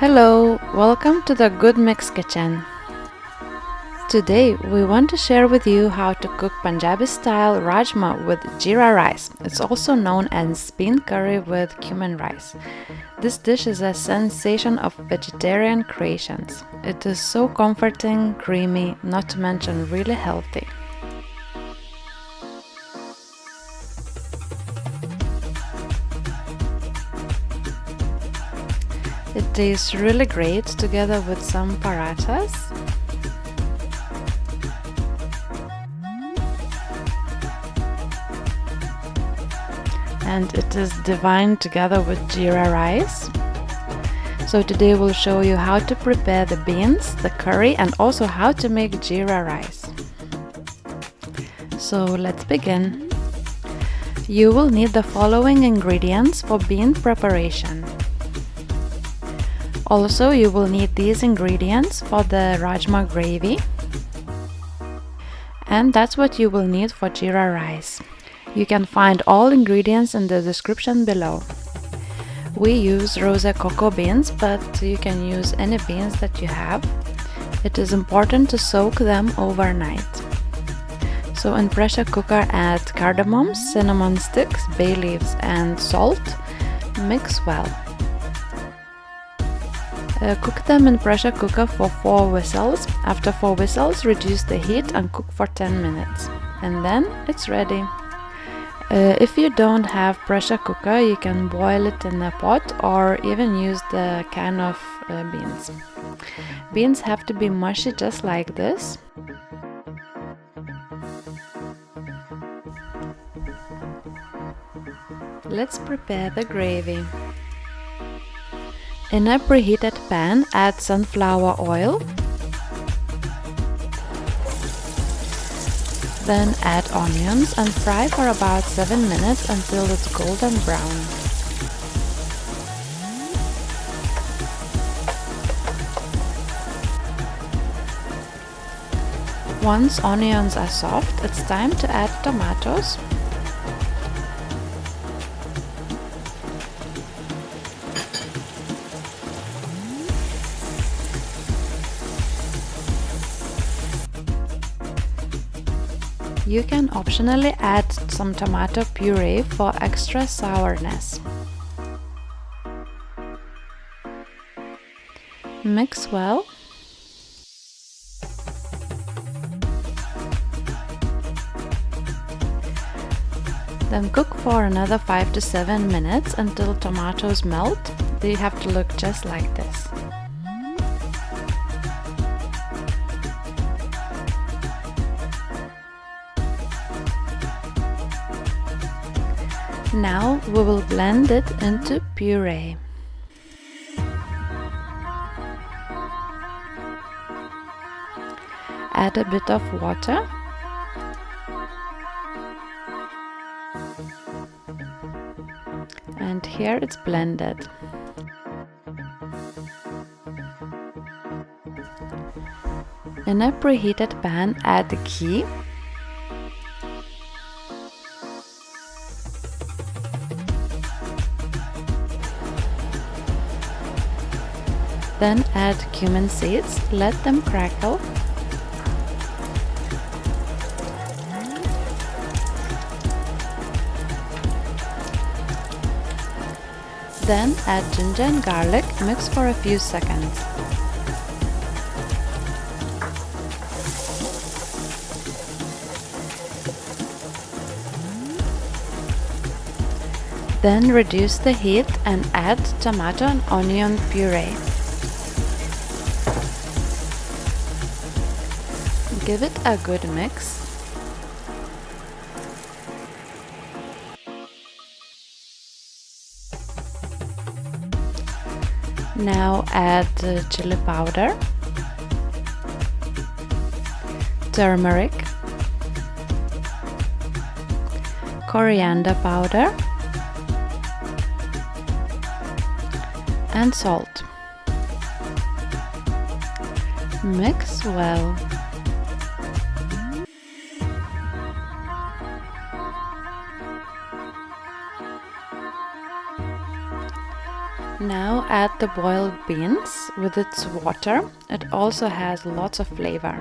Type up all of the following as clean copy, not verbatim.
Hello, welcome to the Good Mix Kitchen. Today we want to share with you how to cook Punjabi style Rajma with Jeera rice. It's also known as bean curry with cumin rice. This dish is a sensation of vegetarian creations. It is so comforting, creamy, not to mention really healthy. It tastes really great together with some parathas. And it is divine together with Jeera rice. So today we'll show you how to prepare the beans, the curry, and also how to make Jeera rice. So let's begin. You will need the following ingredients for bean preparation. Also, you will need these ingredients for the Rajma gravy. And that's what you will need for Jeera rice. You can find all ingredients in the description below. We use rosecoco beans, but you can use any beans that you have. It is important to soak them overnight. So in pressure cooker add cardamom, cinnamon sticks, bay leaves and salt. Mix well. Cook them in pressure cooker for 4 whistles. After 4 whistles, reduce the heat and cook for 10 minutes. And then it's ready. If you don't have pressure cooker, you can boil it in a pot or even use the can of beans. Beans have to be mushy just like this. Let's prepare the gravy. In a preheated pan, add sunflower oil. Then add onions and fry for about 7 minutes until it's golden brown. Once onions are soft, it's time to add tomatoes. You can optionally add some tomato puree for extra sourness. Mix well. Then cook for another 5 to 7 minutes until tomatoes melt. They have to look just like this. Now we will blend it into puree. Add a bit of water. And here it's blended. In a preheated pan, add the ghee. Then add cumin seeds, let them crackle. Then add ginger and garlic, mix for a few seconds. Then reduce the heat and add tomato and onion puree. Give it a good mix. Now add chili powder, turmeric, coriander powder, and salt. Mix well. Now add the boiled beans with its water. It also has lots of flavor.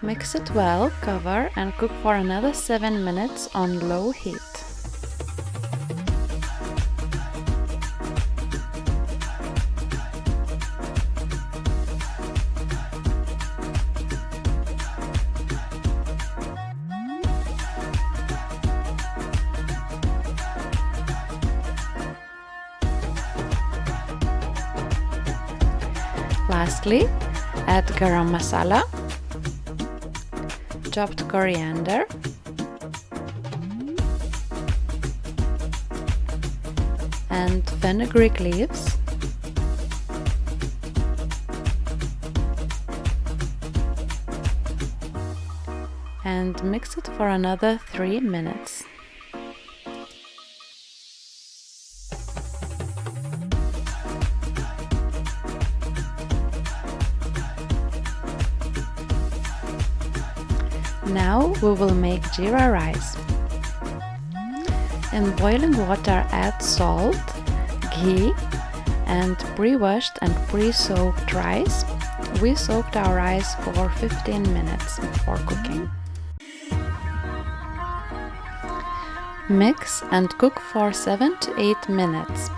Mix it well, cover and cook for another 7 minutes on low heat. Lastly, add garam masala, chopped coriander, and fenugreek leaves, and mix it for another 3 minutes. Now we will make jeera rice. In boiling water add salt, ghee and pre-washed and pre-soaked rice. We soaked our rice for 15 minutes before cooking. Mix and cook for 7 to 8 minutes.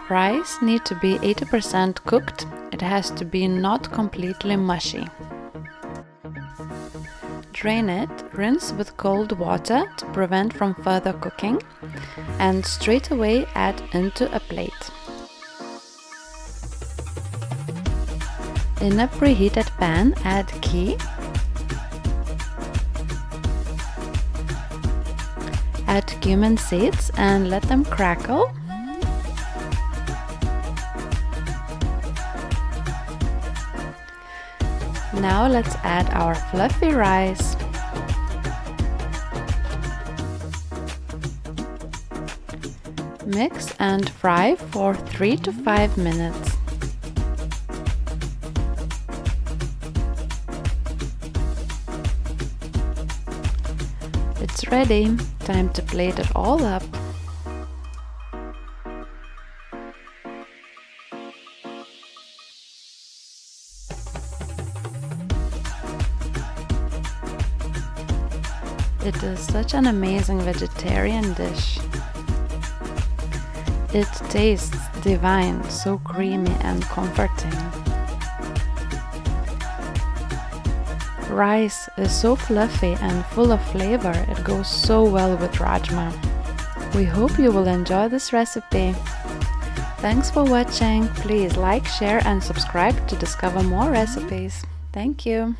Rice needs to be 80% cooked. It has to be not completely mushy. Drain it, rinse with cold water to prevent from further cooking, and straight away add into a plate. In a preheated pan, add ghee, add cumin seeds and let them crackle. Now let's add our fluffy rice. Mix and fry for 3 to 5 minutes. It's ready. Time to plate it all up. It is such an amazing vegetarian dish. It tastes divine, so creamy and comforting. Rice is so fluffy and full of flavor, it goes so well with rajma. We hope you will enjoy this recipe. Thanks for watching. Please like, share and subscribe to discover more recipes. Thank you.